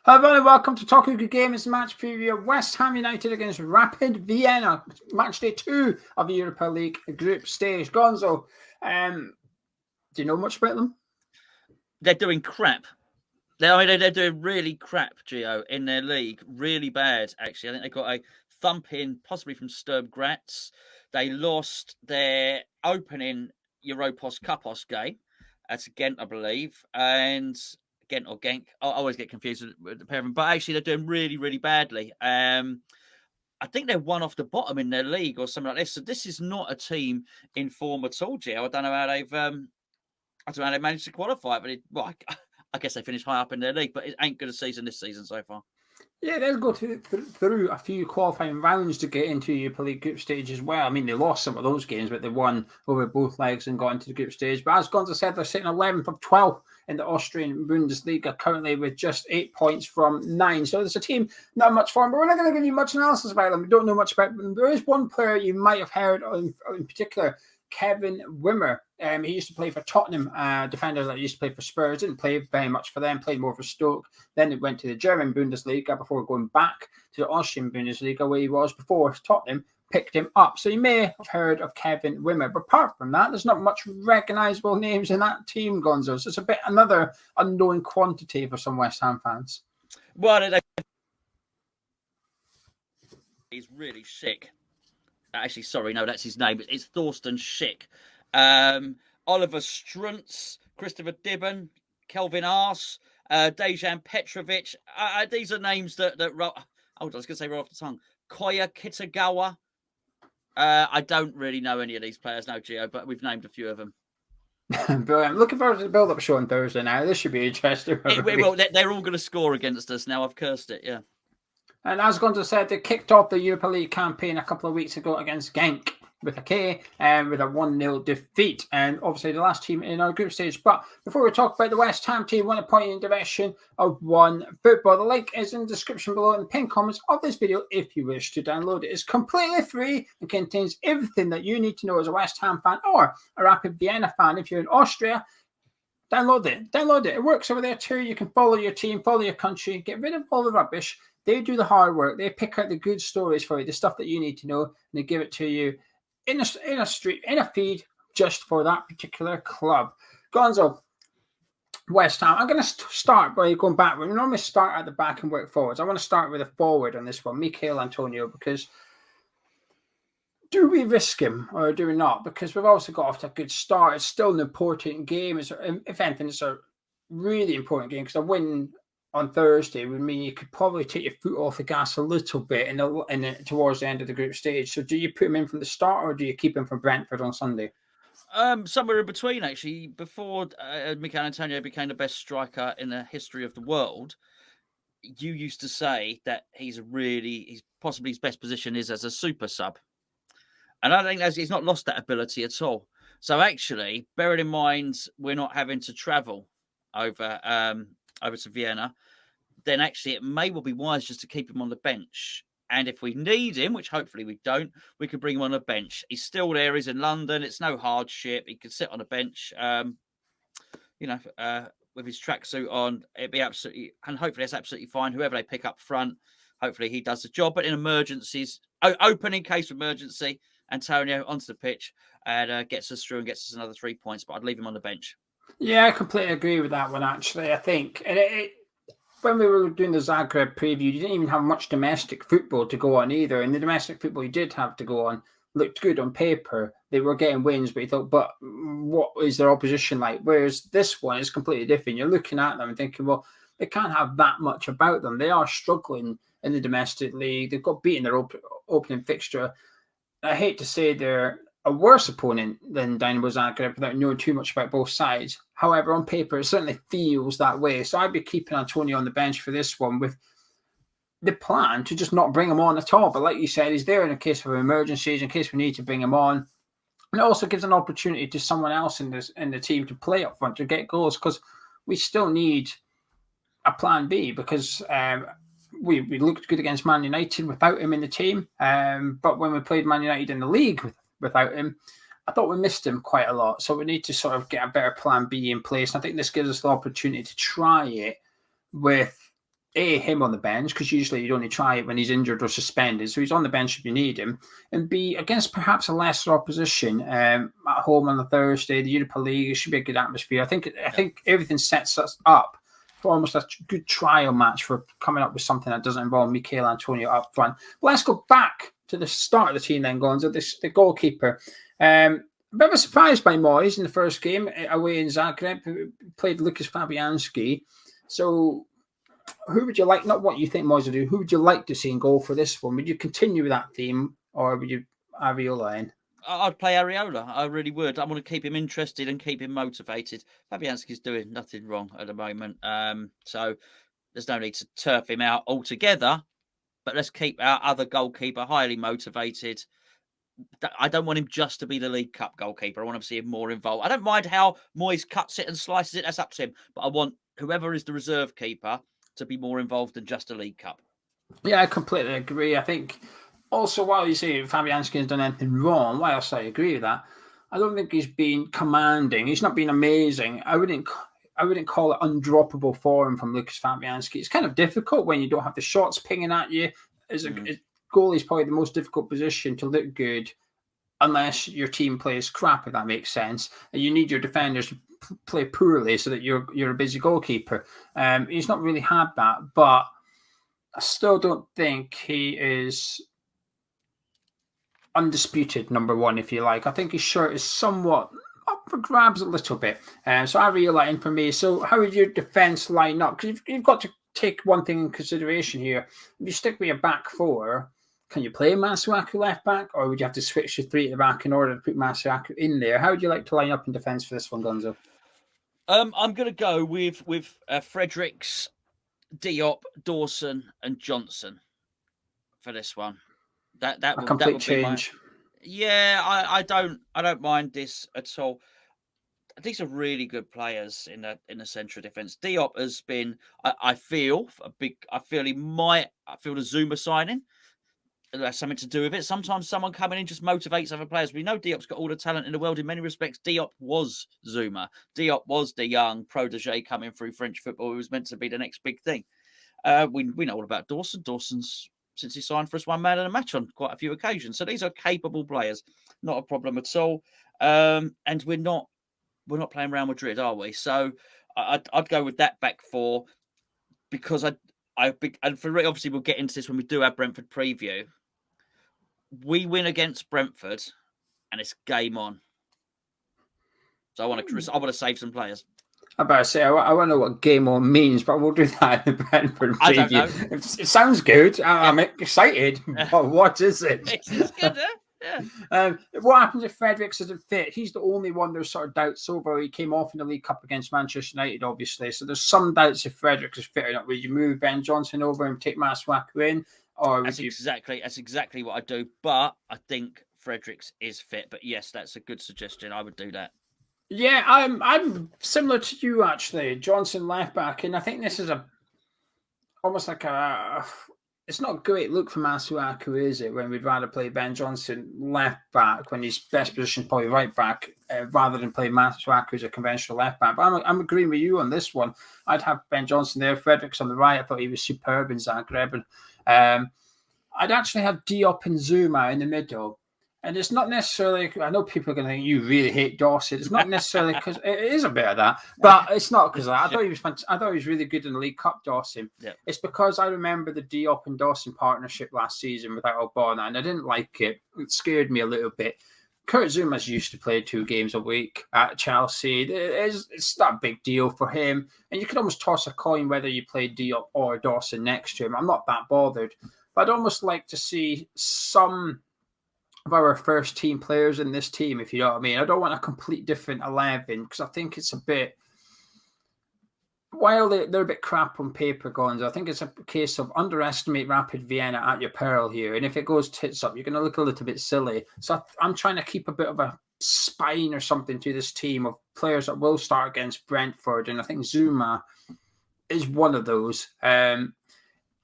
Hello everyone and welcome to Talking Good Games match preview of West Ham United against Rapid Vienna, match day 2 of the Europa League group stage. Gonzo, do you know much about them? They're doing crap. They're doing really crap, Geo, in their league. Really bad, actually. I think they got a thumping, possibly from Sturm Graz. They lost their opening Europos Cupos game at Ghent, I believe. And Ghent or Genk. I always get confused with the pair of them. But actually, they're doing really, really badly. I think they're one off the bottom in their league or something like this. So this is not a team in form at all, Geo. I don't know how they've... I don't know how they managed to qualify, but I guess they finished high up in their league, but it ain't good a season this season so far. Yeah, they'll go through a few qualifying rounds to get into Europa League group stage as well. I mean, they lost some of those games, but they won over both legs and got into the group stage. But as Gonzo said, they're sitting 11th of 12 in the Austrian Bundesliga currently with just 8 points from 9. So there's a team not much form, but we're not going to give you much analysis about them. We don't know much about them. There is one player you might have heard of in particular, Kevin Wimmer. He used to play for Tottenham, defender that used to play for Spurs. Didn't play very much for them, played more for Stoke. Then it went to the German Bundesliga before going back to the Austrian Bundesliga, where he was before Tottenham picked him up. So you may have heard of Kevin Wimmer. But apart from that, there's not much recognisable names in that team, Gonzo. So it's a bit another unknown quantity for some West Ham fans. Well, he's really sick. Actually, sorry, no, that's his name. It's Thorsten Schick. Oliver Struntz, Christopher Dibben, Kelvin Arse, Dejan Petrovic. These are names that I was going to say right off the tongue. Koya Kitagawa. I don't really know any of these players now, Gio, but we've named a few of them. Brilliant. Looking forward to the build-up show on Thursday now. This should be interesting. They're all going to score against us now. I've cursed it, yeah. And as Gonzo said, they kicked off the Europa League campaign a couple of weeks ago against Genk with a K and with a 1-0 defeat. And obviously the last team in our group stage. But before we talk about the West Ham team, I want to point you in the direction of One Football. The link is in the description below in the pinned comments of this video if you wish to download it. It's completely free and contains everything that you need to know as a West Ham fan or a Rapid Vienna fan if you're in Austria. Download it. It works over there too. You can follow your team, follow your country, get rid of all the rubbish. They do the hard work. They pick out the good stories for you, the stuff that you need to know, and they give it to you in a feed just for that particular club. Gonzo, West Ham. I'm going to start by going back. We normally start at the back and work forwards. I want to start with a forward on this one, Mikel Antonio, because do we risk him or do we not? Because we've also got off to a good start. It's still an important game. If anything, it's a really important game because a win on Thursday would mean you could probably take your foot off the gas a little bit towards the end of the group stage. So do you put him in from the start or do you keep him for Brentford on Sunday? Somewhere in between, actually. Before Mikel Antonio became the best striker in the history of the world, you used to say that he's possibly his best position is as a super sub. And I think he's not lost that ability at all. So actually, bearing in mind we're not having to travel over to Vienna, then actually it may well be wise just to keep him on the bench. And if we need him, which hopefully we don't, we could bring him on the bench. He's still there. He's in London. It's no hardship. He could sit on a bench, with his tracksuit on. It'd be absolutely, and hopefully that's absolutely fine. Whoever they pick up front, hopefully he does the job. But in emergencies, open in case of emergency, Antonio onto the pitch and gets us through and gets us another 3 points. But I'd leave him on the bench. Yeah, I completely agree with that one, actually. I think, and when we were doing the Zagreb preview, you didn't even have much domestic football to go on either. And the domestic football you did have to go on looked good on paper. They were getting wins, but you thought, but what is their opposition like? Whereas this one is completely different. You're looking at them and thinking, well, they can't have that much about them. They are struggling in the domestic league. They've got beaten their opening fixture. I hate to say they're a worse opponent than Dynamo Zagreb without knowing too much about both sides. However, on paper, it certainly feels that way. So I'd be keeping Antonio on the bench for this one with the plan to just not bring him on at all. But like you said, he's there in a case of emergencies, in case we need to bring him on. And it also gives an opportunity to someone else in the team to play up front, to get goals, because we still need a plan B because we looked good against Man United without him in the team. But when we played Man United in the league without him, I thought we missed him quite a lot. So we need to sort of get a better plan B in place. And I think this gives us the opportunity to try it with him on the bench, because usually you'd only try it when he's injured or suspended. So he's on the bench if you need him. And B, against perhaps a lesser opposition at home on the Thursday, the Europa League, it should be a good atmosphere. I think everything sets us up for almost a good trial match for coming up with something that doesn't involve Michail Antonio up front. But let's go back to the start of the team then, Gonzo, the goalkeeper. A bit of a surprise by Moyes in the first game away in Zagreb, who played Lucas Fabianski. So who would you like, not what you think Moyes will do, who would you like to see in goal for this one? Would you continue with that theme, or would you Areola in? I'd play Areola. I really would. I want to keep him interested and keep him motivated. Fabianski's doing nothing wrong at the moment. So there's no need to turf him out altogether. But let's keep our other goalkeeper highly motivated. I don't want him just to be the League Cup goalkeeper. I want to see him more involved. I don't mind how Moyes cuts it and slices it. That's up to him. But I want whoever is the reserve keeper to be more involved than just a League Cup. Yeah, I completely agree. I think also, while you say Fabianski has done anything wrong, whilst I agree with that, I don't think he's been commanding. He's not been amazing. I wouldn't call it undroppable form from Lucas Fabianski. It's kind of difficult when you don't have the shots pinging at you. As a goalie is probably the most difficult position to look good, unless your team plays crap, if that makes sense. And you need your defenders to play poorly so that you're a busy goalkeeper. He's not really had that, but I still don't think he is undisputed number one, if you like. I think his shirt is somewhat up for grabs a little bit. So Areola in for me. So how would your defence line up? Because you've got to take one thing in consideration here. If you stick with your back four, can you play Masuaku left back, or would you have to switch to three at the back in order to put Masuaku in there? How would you like to line up in defence for this one, Gonzo? I'm going to go with Fredericks, Diop, Dawson, and Johnson for this one. That would change. Yeah, I don't mind this at all. These are really good players in the central defence. Diop has been, I feel the Zuma signing. That's something to do with it. Sometimes someone coming in just motivates other players. We know Diop's got all the talent in the world in many respects. Diop was Zuma. Diop was the young protege coming through French football who was meant to be the next big thing. We know all about Dawson. Dawson's, since he signed for us, one man in a match on quite a few occasions. So these are capable players. Not a problem at all. And we're not playing Real Madrid, are we? So I'd go with that back four, because and obviously we'll get into this when we do our Brentford preview. We win against Brentford, and it's game on. So I want to save some players. I better say, I want to know what game on means, but we'll do that in the Brentford preview. I don't know. It sounds good. I'm excited, but what is it? It's good, Yeah. What happens if Fredericks isn't fit? He's the only one there's sort of doubts over. He came off in the League Cup against Manchester United, obviously. So there's some doubts if Fredericks is fit or not. Would you move Ben Johnson over and take Masuaku in? Or that's exactly what I do. But I think Fredericks is fit. But yes, that's a good suggestion. I would do that. Yeah, I'm similar to you actually. Johnson left back, and I think this is almost like it's not a great look for Masuaku, is it? When we'd rather play Ben Johnson left back when his best position is probably right back, rather than play Masuaku as a conventional left back. But I'm agreeing with you on this one. I'd have Ben Johnson there, Fredericks on the right. I thought he was superb in Zagreb, and I'd actually have Diop and Zuma in the middle. And it's not necessarily, I know people are going to think you really hate Dawson. It's not necessarily because it is a bit of that, but it's not because of that. I thought he was really good in the League Cup, Dawson. Yeah. It's because I remember the Diop and Dawson partnership last season without Obona, and I didn't like it. It scared me a little bit. Kurt Zuma's used to play 2 games a week at Chelsea. It's not a big deal for him. And you could almost toss a coin whether you play Diop or Dawson next to him. I'm not that bothered. But I'd almost like to see some of our first team players in this team, if you know what I mean. I don't want a complete different 11 because I think it's a bit, while they're a bit crap on paper, Gonzo, I think it's a case of underestimate Rapid Vienna at your peril here. And if it goes tits up, you're going to look a little bit silly. So I'm trying to keep a bit of a spine or something to this team of players that will start against Brentford. And I think Zuma is one of those.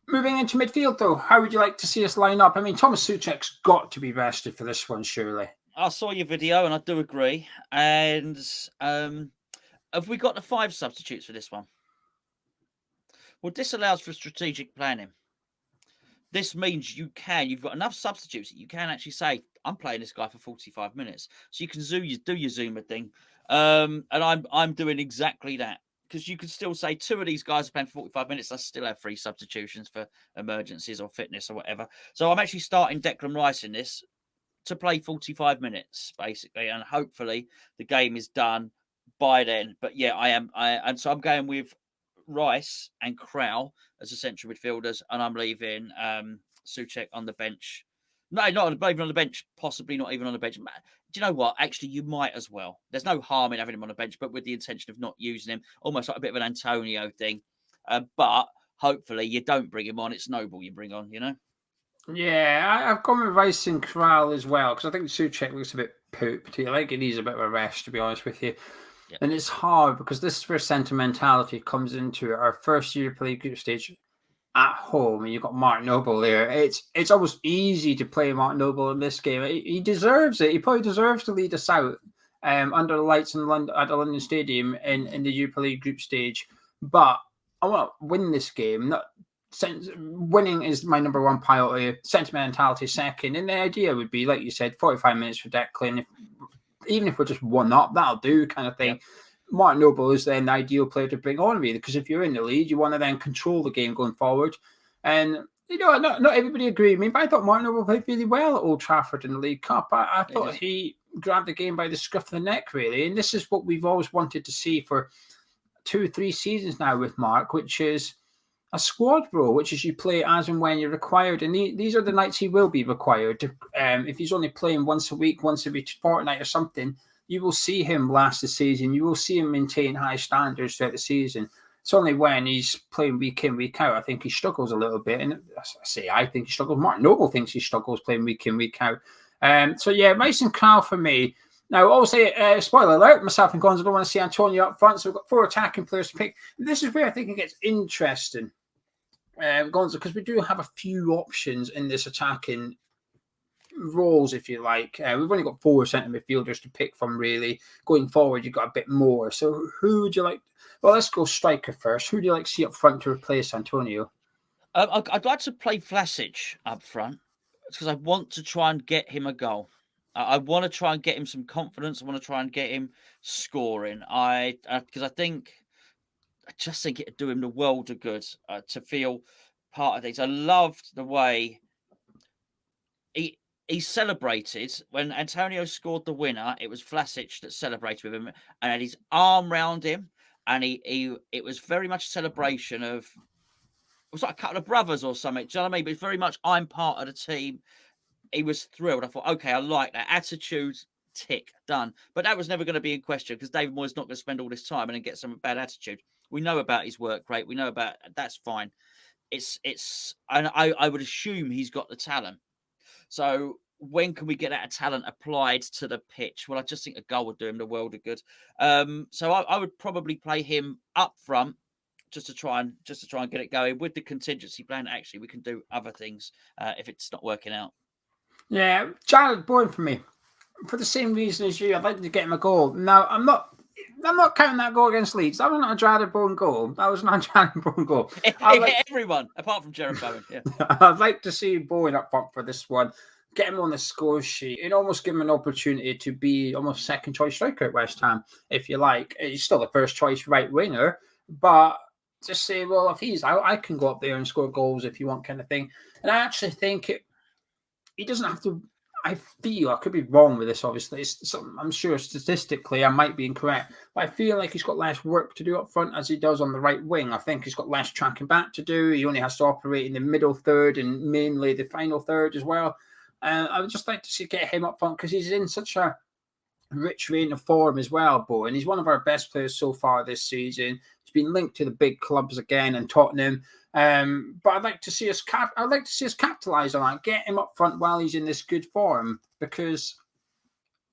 Moving into midfield, though, how would you like to see us line up? I mean, Thomas Souček's got to be rested for this one, surely. I saw your video, and I do agree. And have we got the 5 substitutes for this one? Well, this allows for strategic planning. This means you've got enough substitutes that you can actually say, I'm playing this guy for 45 minutes. So you can do your Zuma thing. And I'm doing exactly that. Because you can still say 2 of these guys are playing for 45 minutes. I still have 3 substitutions for emergencies or fitness or whatever. So I'm actually starting Declan Rice in this to play 45 minutes, basically. And hopefully the game is done by then. But yeah, and so I'm going with Rice and Krau as the central midfielders, and I'm leaving Souček on the bench. No, not even on the bench, possibly not even on the bench. Do you know what? Actually, you might as well. There's no harm in having him on the bench, but with the intention of not using him, almost like a bit of an Antonio thing. But hopefully you don't bring him on. It's Noble you bring on, you know? Yeah, I've gone with Rice and Corral as well, because I think Souček looks a bit pooped. I think he needs a bit of a rest, to be honest with you. Yep. And it's hard because this is where sentimentality comes into it. Our first Europa League group stage at home, and you've got Mark Noble there. It's almost easy to play Mark Noble in this game. He deserves it. He probably deserves to lead us out under the lights in London, at the London Stadium in the Europa League group stage. But I want to win this game. Winning is my number one priority. Sentimentality second. And the idea would be, like you said, 45 minutes for Declan. Even if we're just 1-up, that'll do, kind of thing. Yep. Mark Noble is then the ideal player to bring on, really, because if you're in the lead, you want to then control the game going forward. And, you know, not everybody agreed with me, but I thought Mark Noble played really well at Old Trafford in the League Cup. I thought he grabbed the game by the scruff of the neck, really. And this is what we've always wanted to see for 2-3 seasons now with Mark, which is a squad role, which is you play as and when you're required. And these are the nights he will be required. If he's only playing once a week, once every fortnight or something, you will see him last the season. You will see him maintain high standards throughout the season. It's only when he's playing week in, week out, I think he struggles a little bit. And I think he struggles. Mark Noble thinks he struggles playing week in, week out. So yeah, Rice and Krau for me. Now, obviously, spoiler alert, myself and Gonzo don't want to see Antonio up front, so we've got 4 attacking players to pick. This is where I think it gets interesting, Gonzo, because we do have a few options in this attacking roles, if you like. We've only got 4 centre midfielders to pick from, really. Going forward, you've got a bit more. So who would you like? Well, let's go striker first. Who do you like to see up front to replace Antonio? I'd like to play Vlasic up front because I want to try and get him a goal. I want to try and get him some confidence. I want to try and get him scoring. Because I just think it'd do him the world of good to feel part of things. I loved the way he celebrated when Antonio scored the winner. It was Vlasic that celebrated with him and had his arm round him, and it was very much a celebration of. It was like a couple of brothers or something. Do you know what I mean? But it's very much I'm part of the team. He was thrilled. I thought, okay, I like that attitude. Tick, done. But that was never going to be in question because David Moyes not going to spend all this time and then get some bad attitude. We know about his work rate. We know about that's fine. And I would assume he's got the talent. So when can we get that talent applied to the pitch? Well, I just think a goal would do him the world of good. So I would probably play him up front just to try and get it going with the contingency plan. Actually, we can do other things if it's not working out. Yeah, Jared Bourne for me. For the same reason as you, I'd like to get him a goal. Now, I'm not counting that goal against Leeds. That was not a Jared Bourne goal. That was not a Jared Bourne goal. Everyone, apart from Jared Bowen. Yeah. I'd like to see Bowen up front for this one. Get him on the score sheet and almost give him an opportunity to be almost second choice striker at West Ham, if you like. He's still the first choice right winger, but just say, well, if he's out, I can go up there and score goals if you want, kind of thing. And I actually think he doesn't have to. I feel, I could be wrong with this, obviously. I'm sure statistically I might be incorrect, but I feel like he's got less work to do up front as he does on the right wing. I think he's got less tracking back to do. He only has to operate in the middle third and mainly the final third as well. I would just like to get him up front because he's in such a rich vein of form as well, Bo. And he's one of our best players so far this season. He's been linked to the big clubs again and Tottenham. But I'd like to see us capitalize on that. Get him up front while he's in this good form, because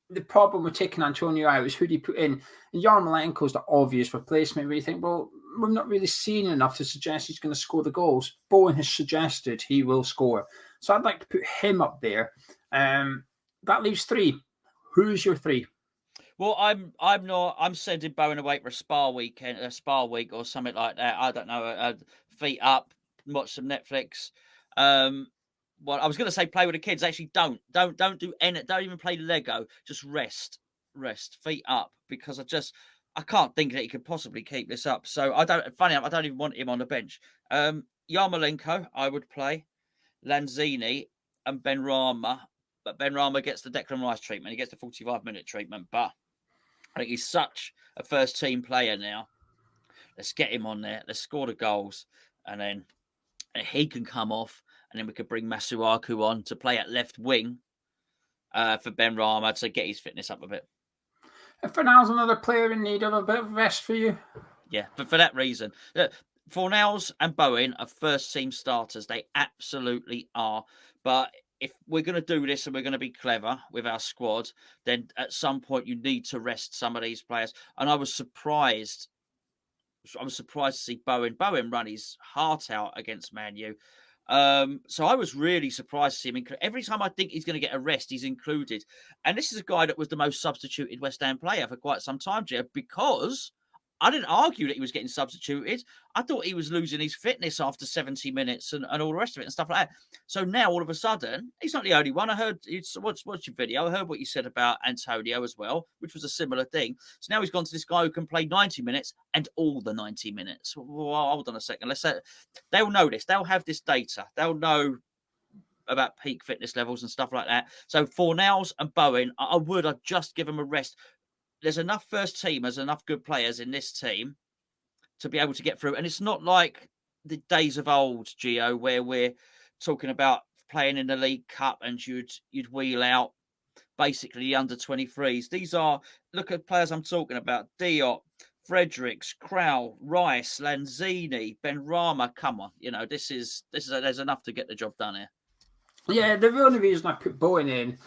the problem with taking Antonio out is who do you put in? And Yarmolenko's the obvious replacement, where you think, well, we've not really seen enough to suggest he's going to score the goals. Bowen has suggested he will score. So I'd like to put him up there. That leaves 3. Who's your 3? Well, I'm sending Bowen away for a spa week or something like that. I don't know. feet up, watch some Netflix. Well, I was going to say play with the kids. Actually, don't do any. Don't even play Lego. Just rest, feet up, because I can't think that he could possibly keep this up. So I don't. Funny enough, I don't even want him on the bench. Yarmolenko, I would play. Lanzini and Benrahma, but Benrahma gets the Declan Rice treatment. He gets the 45-minute treatment, but I think he's such a first-team player now. Let's get him on there. Let's score the goals, and then he can come off, and then we could bring Masuaku on to play at left wing for Benrahma to get his fitness up a bit. And Fornals another player in need of a bit of rest for you. Yeah, but for that reason. Fornals and Bowen are first-team starters. They absolutely are. But if we're going to do this and we're going to be clever with our squad, then at some point you need to rest some of these players. And I was surprised to see Bowen run his heart out against Man U. So I was really surprised to see him. Every time I think he's going to get a rest, he's included. And this is a guy that was the most substituted West Ham player for quite some time, Gio, because I didn't argue that he was getting substituted. I thought he was losing his fitness after 70 minutes and all the rest of it and stuff like that. So now, all of a sudden, he's not the only one. I heard, watched your video. I heard what you said about Antonio as well, which was a similar thing. So now he's gone to this guy who can play 90 minutes and all the 90 minutes. Well, hold on a second. Let's say they'll know this. They'll have this data. They'll know about peak fitness levels and stuff like that. So Fornals and Bowen, I'd just give them a rest. There's enough first teamers, enough good players in this team to be able to get through. And it's not like the days of old, Gio, where we're talking about playing in the League Cup and you'd wheel out basically the under-23s. These are, look at players I'm talking about: Diop, Fredericks, Krau, Rice, Lanzini, Benrahma. Come on, there's enough to get the job done here. Yeah, the only reason I put Bowen in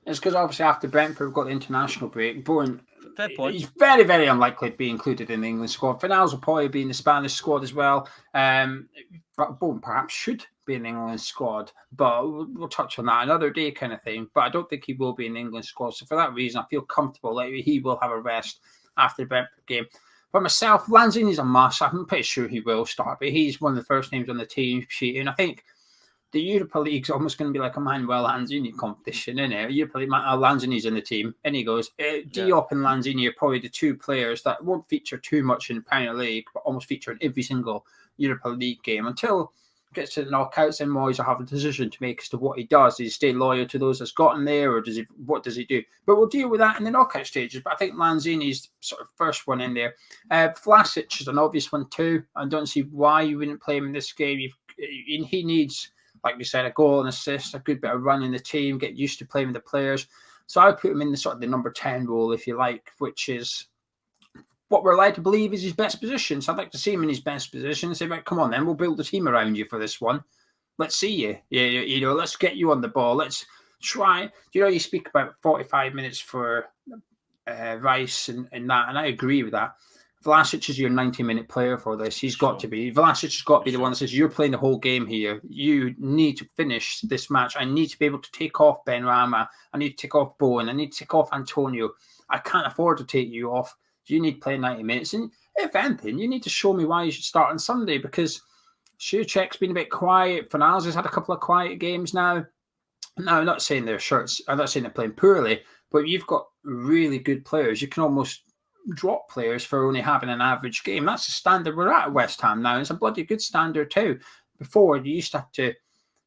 is because obviously after Brentford we've got the international break. Bowen, fair point. He's very, very unlikely to be included in the England squad. Fornals will probably be in the Spanish squad as well. But Bowen perhaps should be in the England squad, but we'll touch on that another day kind of thing. But I don't think he will be in the England squad. So for that reason, I feel comfortable that he will have a rest after the Brentford game. For myself, Lanzini's a must. I'm pretty sure he will start, but he's one of the first names on the team sheet. And I think the Europa League is almost going to be like a Manuel Lanzini competition, isn't it? Europa League, Lanzini's in the team, and he goes, Diop and Lanzini are probably the two players that won't feature too much in the Premier League, but almost feature in every single Europa League game until it gets to the knockouts. And Moyes will have a decision to make as to what he does. Does he stay loyal to those that's gotten there, or what does he do? But we'll deal with that in the knockout stages. But I think Lanzini's sort of first one in there. Vlasic is an obvious one too. I don't see why you wouldn't play him in this game. He needs, like we said, a goal and assist, a good bit of run in the team, get used to playing with the players. So I put him in the sort of the number 10 role, if you like, which is what we're led to believe is his best position. So I'd like to see him in his best position and say, right, come on then, we'll build a team around you for this one. Let's see you. Let's get you on the ball. Let's try. You speak about 45 minutes for Rice and that, and I agree with that. Vlasic is your 90-minute player for this. He's got to be. Vlasic has got to be the one that says, you're playing the whole game here. You need to finish this match. I need to be able to take off Benrahma. I need to take off Bowen. I need to take off Antonio. I can't afford to take you off. You need to play 90 minutes. And if anything, you need to show me why you should start on Sunday, because Souček's been a bit quiet. Fornals has had a couple of quiet games now. Now, I'm not saying they're playing poorly, but you've got really good players. You can almost drop players for only having an average game. That's the standard we're at West Ham now. It's a bloody good standard too. Before, you used to have to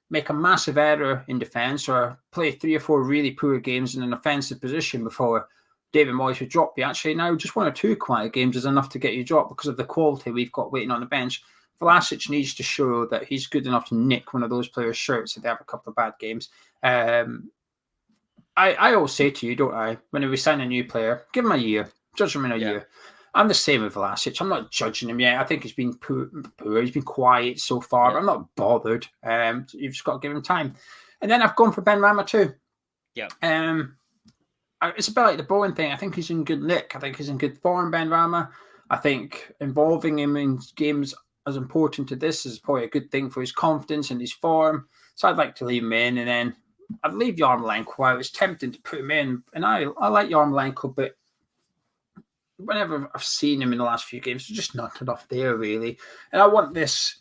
make a massive error in defence or play 3 or 4 really poor games in an offensive position before David Moyes would drop you. Actually, now just 1 or 2 quiet games is enough to get you dropped because of the quality we've got waiting on the bench. Vlasic needs to show that he's good enough to nick one of those players' shirts if they have a couple of bad games. I always say to you, don't I, when we sign a new player, give him a year. Judge him in a year. I'm the same with Vlasic. I'm not judging him yet. I think he's been poor. He's been quiet so far, but I'm not bothered. You've just got to give him time. And then I've gone for Benrahma too. Yeah. It's a bit like the Bowen thing. I think he's in good nick. I think he's in good form, Benrahma. I think involving him in games as important to this is probably a good thing for his confidence and his form. So I'd like to leave him in, and then I'd leave Yarmolenko out. It's tempting to put him in, and I like Yarmolenko, but whenever I've seen him in the last few games, there's just not enough there, really. And I want this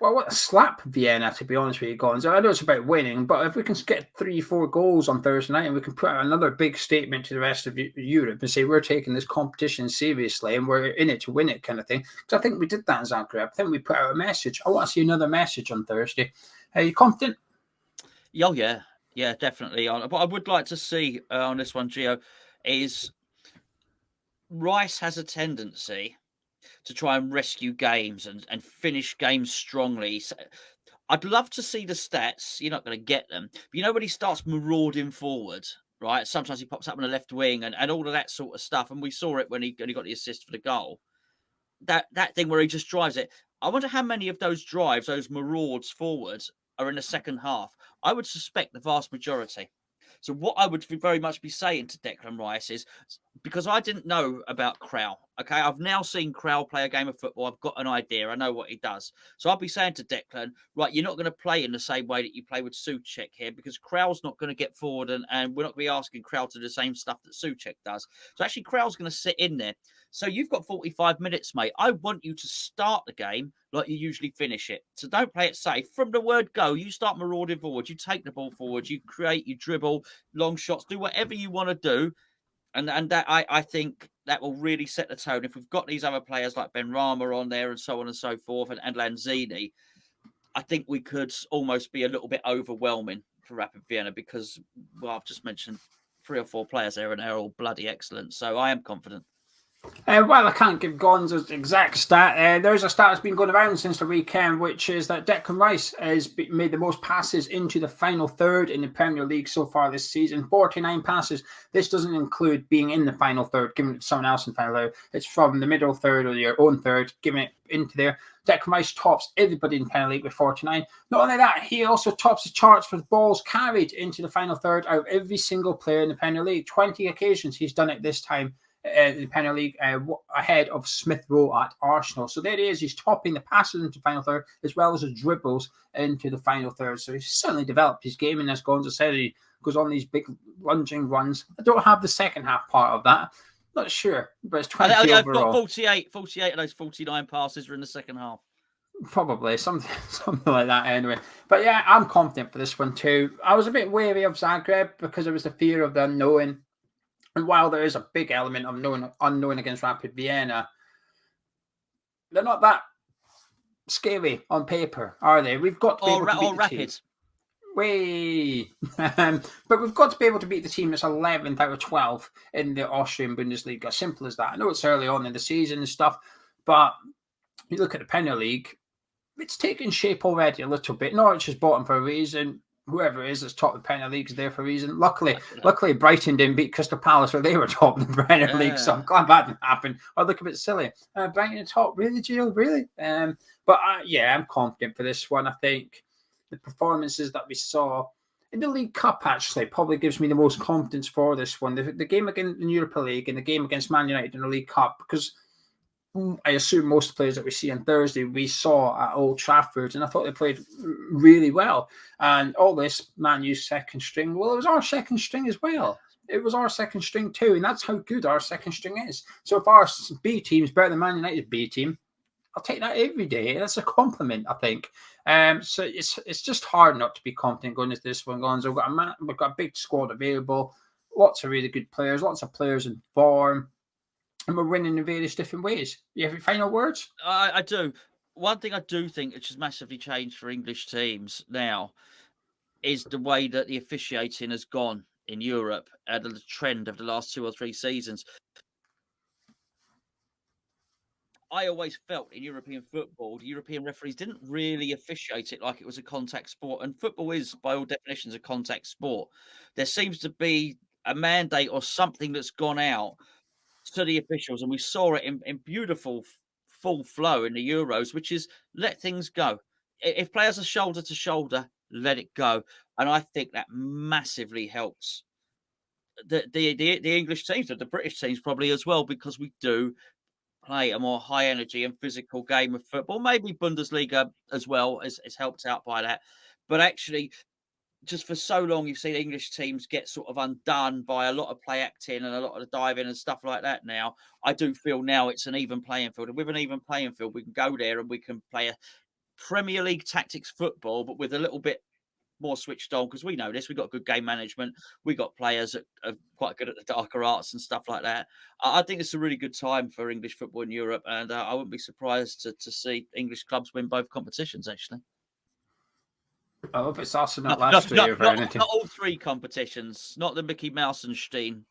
Well, what a slap Vienna, to be honest with you, Gonzo. I know it's about winning, but if we can get 3-4 goals on Thursday night and we can put out another big statement to the rest of Europe and say we're taking this competition seriously and we're in it to win it kind of thing. Because I think we did that in Zagreb. I think we put out a message. I want to see another message on Thursday. Are you confident? Oh, yeah. Yeah, definitely. But I would like to see on this one, Geo, is Rice has a tendency to try and rescue games and finish games strongly. So I'd love to see the stats. You're not going to get them. But you know when he starts marauding forward, right? Sometimes he pops up on the left wing and all of that sort of stuff. And we saw it when he got the assist for the goal. That thing where he just drives it. I wonder how many of those drives, those marauds forward, are in the second half. I would suspect the vast majority. So what I would very much be saying to Declan Rice is, because I didn't know about Krau, okay? I've now seen Krau play a game of football. I've got an idea. I know what he does. So I'll be saying to Declan, right, you're not going to play in the same way that you play with Souček here because Krau's not going to get forward and we're not going to be asking Krau to do the same stuff that Souček does. So actually Krau's going to sit in there. So you've got 45 minutes, mate. I want you to start the game like you usually finish it. So don't play it safe. From the word go, you start marauding forward. You take the ball forward. You create, you dribble, long shots, do whatever you want to do. And that I think that will really set the tone. If we've got these other players like Ben Rama on there and so on and so forth and Lanzini, I think we could almost be a little bit overwhelming for Rapid Vienna because, well, I've just mentioned 3 or 4 players there and they're all bloody excellent. So I am confident. Well, I can't give Gonzo's exact stat. There's a stat that's been going around since the weekend, which is that Declan Rice has made the most passes into the final third in the Premier League so far this season. 49 passes. This doesn't include being in the final third, giving it to someone else in the final third. It's from the middle third or your own third, giving it into there. Declan Rice tops everybody in the Premier League with 49. Not only that, he also tops the charts for balls carried into the final third out of every single player in the Premier League. 20 occasions he's done it this time. The Premier League ahead of Smith Rowe at Arsenal. So there he is. He's topping the passes into the final third as well as the dribbles into the final third. So he's certainly developed his game. And as Gonzo said, he goes on these big lunging runs. I don't have the second half part of that. Not sure, but it's 20 overall. 48 of those 49 passes are in the second half. Probably something like that anyway. But yeah, I'm confident for this one too. I was a bit wary of Zagreb because there was the fear of the unknown. And while there is a big element of unknown against Rapid Vienna, they're not that scary on paper, are they? We've got to be able to beat the Rapid. But we've got to be able to beat the team that's 11th out of 12 in the Austrian Bundesliga. Simple as that. I know it's early on in the season and stuff, but you look at the Premier League, it's taking shape already a little bit. Norwich is bottom for a reason. Whoever it is that's top of the Premier League is there for a reason. Luckily, Brighton didn't beat Crystal Palace where they were top of the Premier League, so I'm glad that didn't happen. Or look a bit silly. Brighton at top, really, Gio? Really? But I'm confident for this one. I think the performances that we saw in the League Cup actually probably gives me the most confidence for this one. The game against the Europa League and the game against Man United in the League Cup, because I assume most players that we see on Thursday we saw at Old Trafford, and I thought they played really well. And all this Man U's second string, well, it was our second string as well. It was our second string too, and that's how good our second string is. So if our B team is better than Man United's B team, I'll take that every day. That's a compliment, I think. So it's just hard not to be confident going into this one, Gonzo. We've got a big squad available, lots of really good players, lots of players in form. And we're winning in various different ways. You have your final words? I do. One thing I do think which has massively changed for English teams now is the way that the officiating has gone in Europe and the trend of the last 2 or 3 seasons. I always felt in European football, the European referees didn't really officiate it like it was a contact sport. And football is, by all definitions, a contact sport. There seems to be a mandate or something that's gone out to the officials, and we saw it in beautiful full flow in the Euros, which is let things go. If players are shoulder to shoulder, let it go. And I think that massively helps the English teams, the British teams probably as well, because we do play a more high energy and physical game of football. Maybe Bundesliga as well is helped out by that. But actually, just for so long, you've seen English teams get sort of undone by a lot of play acting and a lot of the diving and stuff like that now. I do feel now it's an even playing field. And with an even playing field, we can go there and we can play Premier League tactics football, but with a little bit more switched on, because we know this. We've got good game management. We got players that are quite good at the darker arts and stuff like that. I think it's a really good time for English football in Europe, and I wouldn't be surprised to see English clubs win both competitions, actually. I hope it's also not last year. Not all three competitions, not the Mickey Mouse and Steen.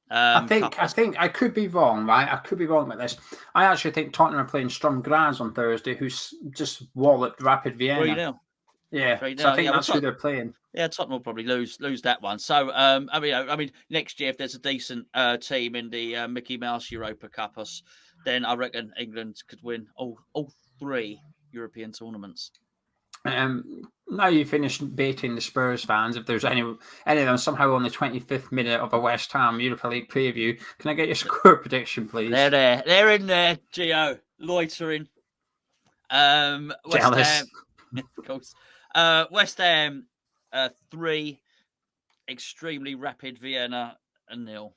I think I could be wrong, right? I could be wrong about this. I actually think Tottenham are playing Sturm Graz on Thursday, who's just walloped Rapid Vienna. 3-0. Yeah, so I think that's who they're playing. Yeah, Tottenham will probably lose that one. So, I mean, next year if there's a decent team in the Mickey Mouse Europa Cup, then I reckon England could win all three European tournaments. Now you finished baiting the Spurs fans. If there's any of them somehow on the 25th minute of a West Ham Europa League preview, can I get your score prediction, please? They're in there, Geo, loitering. Jealous. Ham, of course. West Ham 3, extremely Rapid Vienna 0.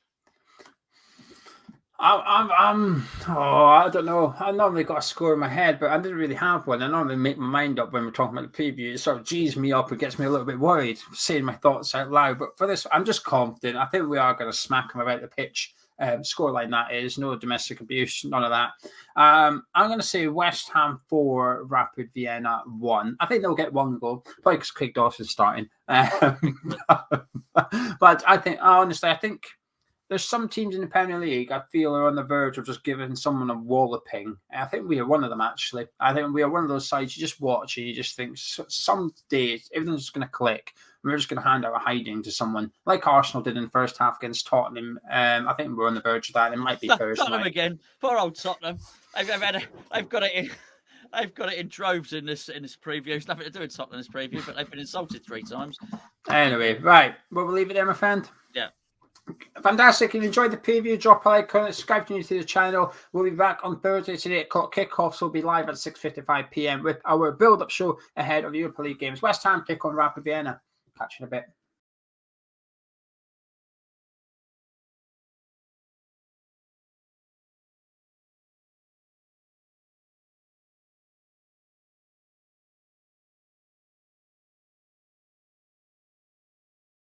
I don't know. I normally got a score in my head, but I didn't really have one. I normally make my mind up when we're talking about the preview. It sort of G's me up and gets me a little bit worried saying my thoughts out loud. But for this, I'm just confident. I think we are going to smack them about the pitch. Scoreline that is, no domestic abuse, none of that. I'm going to say West Ham 4, Rapid Vienna 1. I think they'll get one goal, probably because Craig Dawson's starting. But I think, honestly, I think there's some teams in the Premier League I feel are on the verge of just giving someone a walloping. I think we are one of them, actually. I think we are one of those sides you just watch and you just think some days everything's just going to click. And we're just going to hand out a hiding to someone like Arsenal did in the first half against Tottenham. I think we're on the verge of that. It might be Thursday. Tottenham again. Poor old Tottenham. I've got it in droves in this preview. It's nothing to do with Tottenham's preview, but they've been insulted 3 times. Anyway, right. We'll leave it there, my friend. Yeah. Fantastic. If you enjoyed the preview, drop a like, comment, subscribe to the channel. We'll be back on Thursday today at kickoffs. We'll be live at 6:55 p.m. with our build-up show ahead of Europa League games. West Ham take on Rapid Vienna. Catch you in a bit.